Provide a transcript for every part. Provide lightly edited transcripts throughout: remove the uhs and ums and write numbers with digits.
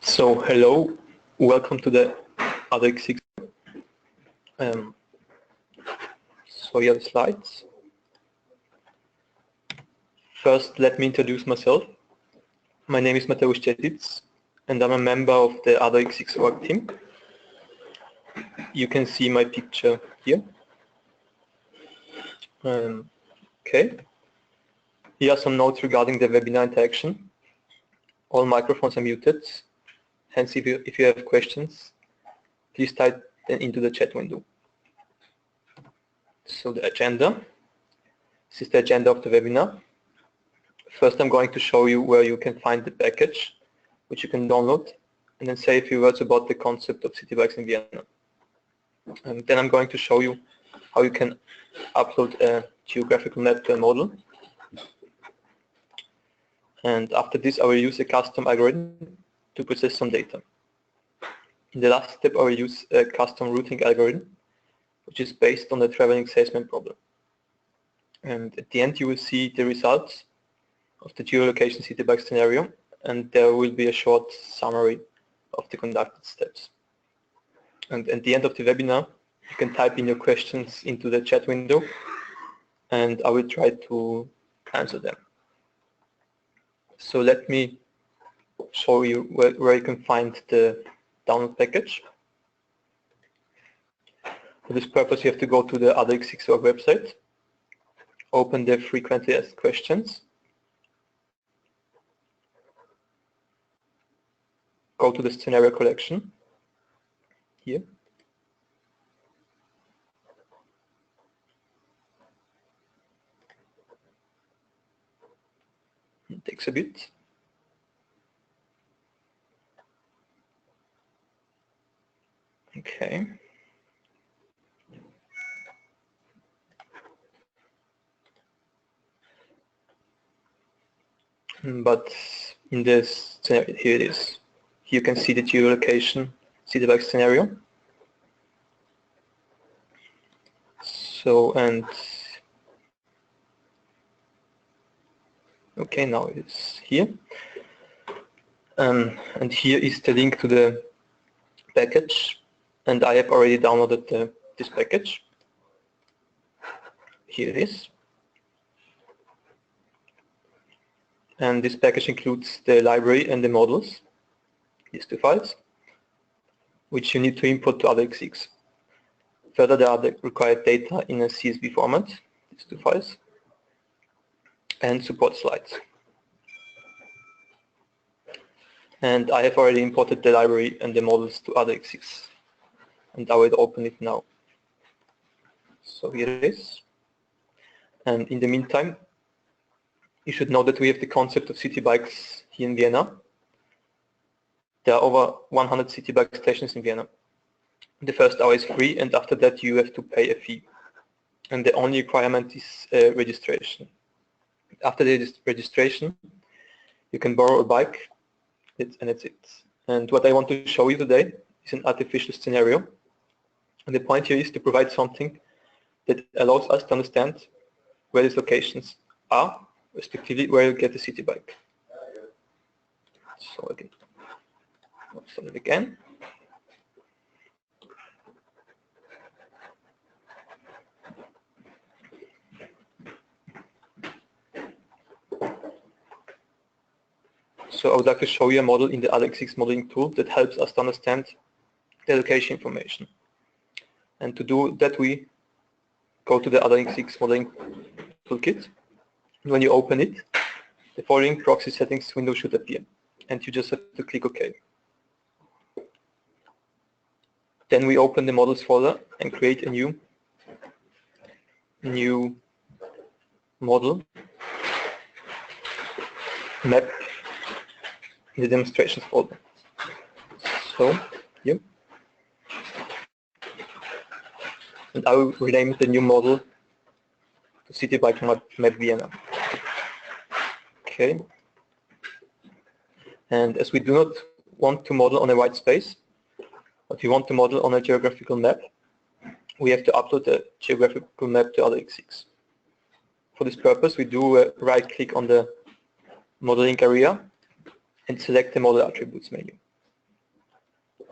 So hello, welcome to the ADOxx. So here are the slides. First, let me introduce myself. My name is Geolocation and I'm a member of the ADOxx.org team. You can see my picture here. Okay. Here are some notes regarding the webinar interaction. All microphones are muted. Hence, if you have questions, please type them into the chat window. So the agenda. This is the agenda of the webinar. First, I'm going to show you where you can find the package, which you can download, and then say a few words about the concept of city bikes in Vienna. And then I'm going to show you how you can upload a geographical map to a model. And after this, I will use a custom algorithm to process some data. In the last step, I will use a custom routing algorithm, which is based on the traveling salesman problem. And at the end, you will see the results of the Geolocation CityBike scenario, and there will be a short summary of the conducted steps. And at the end of the webinar, you can type in your questions into the chat window, and I will try to answer them. So let me show you where you can find the download package. For this purpose, you have to go to the ADOxx.org website, open the frequently asked questions, go to the scenario collection here. It takes a bit. Okay. But in this scenario, here it is. Here you can see the geolocation CityBike scenario. So, and okay, now it's here. And here is the link to the package. And I have already downloaded this package. Here it is. And this package includes the library and the models, these two files, which you need to import to ADOxx. Further, there are the required data in a CSV format, these two files, and support slides. And I have already imported the library and the models to ADOxx, and I will open it now. So here it is. And in the meantime, you should know that we have the concept of city bikes here in Vienna. There are over 100 city bike stations in Vienna. The first hour is free, and after that you have to pay a fee. And the only requirement is registration. After the registration, you can borrow a bike, and that's it. And what I want to show you today is an artificial scenario. And the point here is to provide something that allows us to understand where these locations are, respectively where you get the city bike. So again, let's start it again. So I would like to show you a model in the ADOxx modeling tool that helps us to understand the location information. And to do that, we go to the ADOxx modeling toolkit. When you open it, the following proxy settings window should appear, and you just have to click OK. Then we open the models folder and create a new model map in the demonstrations folder. So here, and I will rename the new model to CityBike map Vienna. Okay. And as we do not want to model on a white space, but we want to model on a geographical map, we have to upload a geographical map to ADOxx. For this purpose, we do a right-click on the modeling area and select the model attributes menu.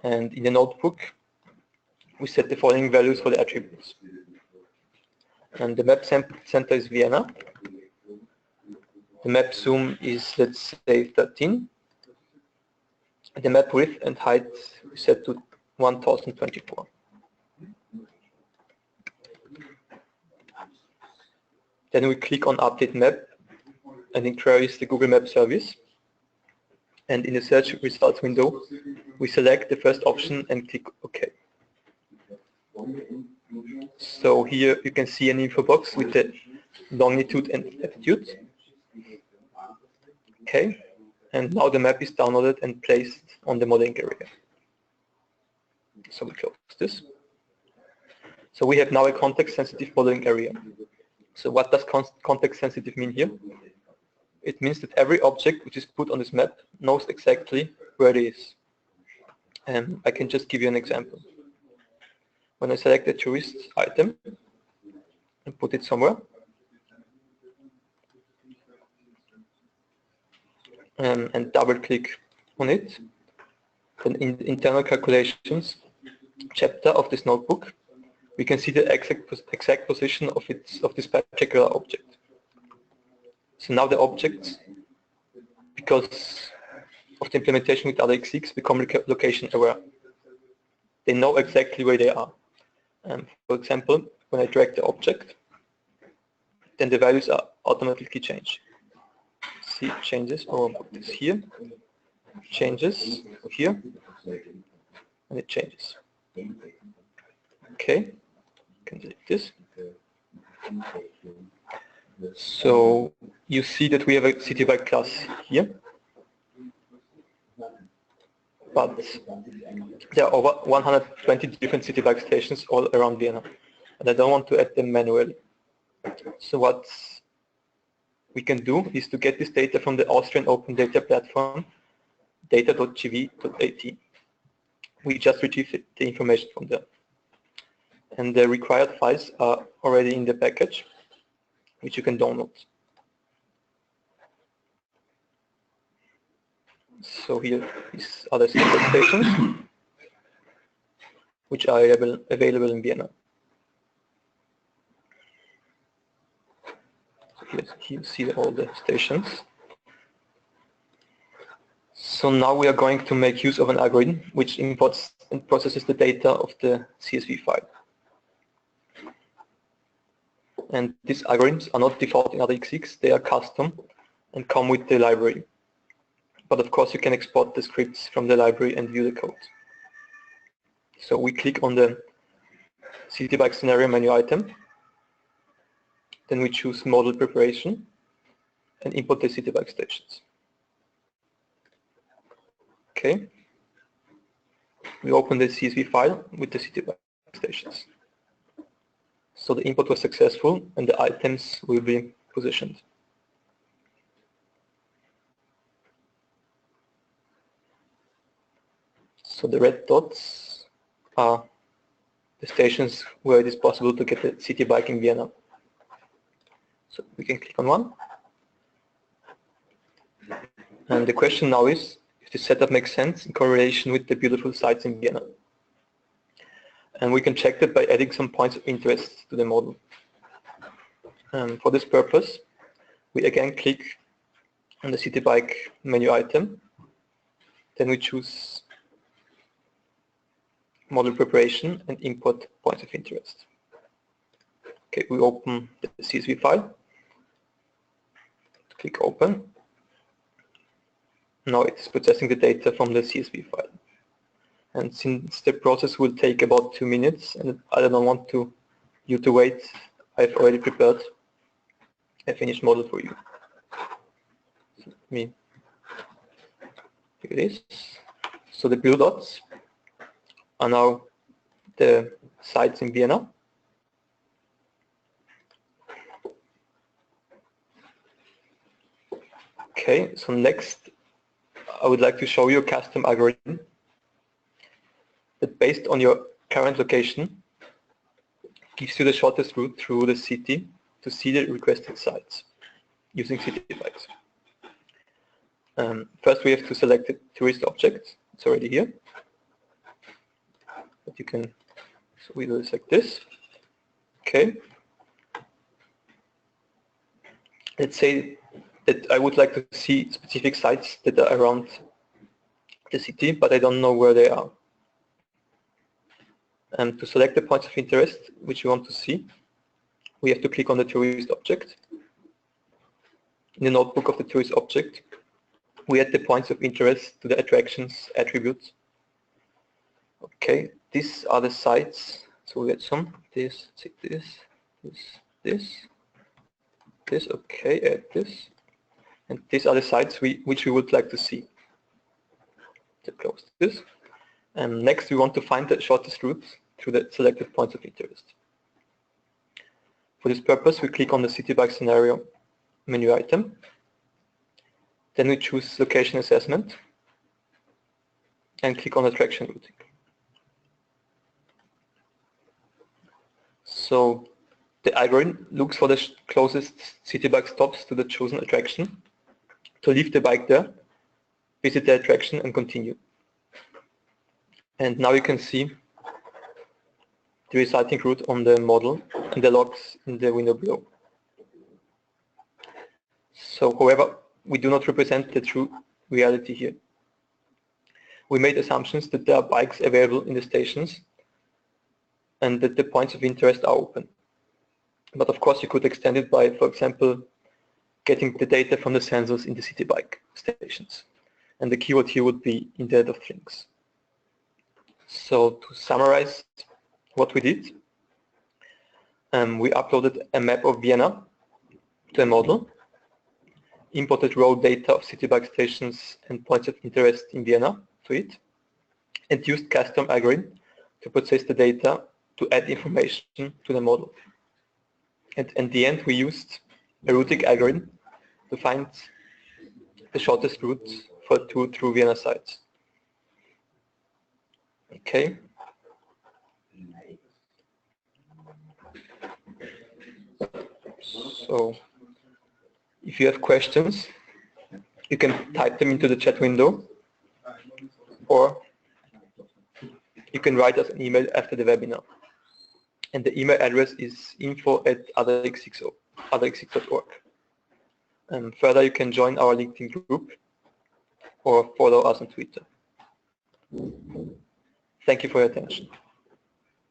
And in the notebook, we set the following values for the attributes. And the map center is Vienna. The map zoom is, let's say, 13. The map width and height is set to 1024. Then we click on Update Map and it queries the Google Maps service. And in the search results window, we select the first option and click OK. So here you can see an info box with the longitude and latitude. Okay, and now the map is downloaded and placed on the modeling area. So we close this. So we have now a context-sensitive modeling area. So what does context-sensitive mean here? It means that every object which is put on this map knows exactly where it is. I can just give you an example. When I select a tourist item and put it somewhere, and double-click on it, then in the internal calculations chapter of this notebook, we can see the exact position of this particular object. So now the objects, because of the implementation with ADOxx, become location aware. They know exactly where they are. For example, when I drag the object, then the values are automatically changed. See, it changes, or I'll put this here, changes here, and it changes. Okay, can delete this. So you see that we have a CityBike class here, but there are over 120 different CityBike stations all around Vienna, and I don't want to add them manually. So what we can do is to get this data from the Austrian open data platform, data.gv.at. We just retrieve the information from there. And the required files are already in the package, which you can download. So here is other CityBike stations, which are available in Vienna. So here you see all the stations. So now we are going to make use of an algorithm which imports and processes the data of the CSV file. And these algorithms are not default in ADOxx, they are custom and come with the library. But of course you can export the scripts from the library and view the code. So we click on the CityBike scenario menu item, then we choose model preparation and import the CityBike stations. Okay, we open the CSV file with the CityBike stations. So the import was successful and the items will be positioned. So the red dots are the stations where it is possible to get the CityBike in Vienna. So we can click on one. And the question now is if the setup makes sense in correlation with the beautiful sites in Vienna. And we can check that by adding some points of interest to the model. For this purpose, we again click on the CityBike menu item. Then we choose model preparation and import points of interest. Okay, we open the CSV file. Click open. Now it's processing the data from the CSV file. And since the process will take about 2 minutes and I don't want you to wait, I've already prepared a finished model for you. So let me do this. So the blue dots are now the sites in Vienna. Okay, so next I would like to show you a custom algorithm that based on your current location gives you the shortest route through the city to see the requested sites using CityBikes. First we have to select the tourist object, it's already here. but you can, so we do this like this. Okay. Let's say that I would like to see specific sites that are around the city, but I don't know where they are. And to select the points of interest which we want to see, we have to click on the tourist object. In the notebook of the tourist object, we add the points of interest to the attractions attribute. Okay, these are the sites. So we get some, this, this. Okay, add this. And these are the sites which we would like to see. To close this. And next we want to find the shortest route through the selected points of interest. For this purpose, we click on the CityBike scenario menu item. Then we choose location assessment and click on attraction routing. So the algorithm looks for the closest CityBike stops to the chosen attraction to leave the bike there, visit the attraction and continue. And now you can see the resulting route on the model and the logs in the window below. So however, we do not represent the true reality here. We made assumptions that there are bikes available in the stations and that the points of interest are open. But of course you could extend it by, for example, getting the data from the sensors in the CityBike stations. And the keyword here would be Internet of Things. So to summarize what we did, we uploaded a map of Vienna to a model, imported raw data of CityBike stations and points of interest in Vienna to it, and used custom algorithm to process the data to add information to the model. And in the end, we used a routing algorithm to find the shortest route for 2 through Vienna sites. Okay. So if you have questions, you can type them into the chat window, or you can write us an email after the webinar. And the email address is info@ADOxx.org. And further, you can join our LinkedIn group or follow us on Twitter. Thank you for your attention.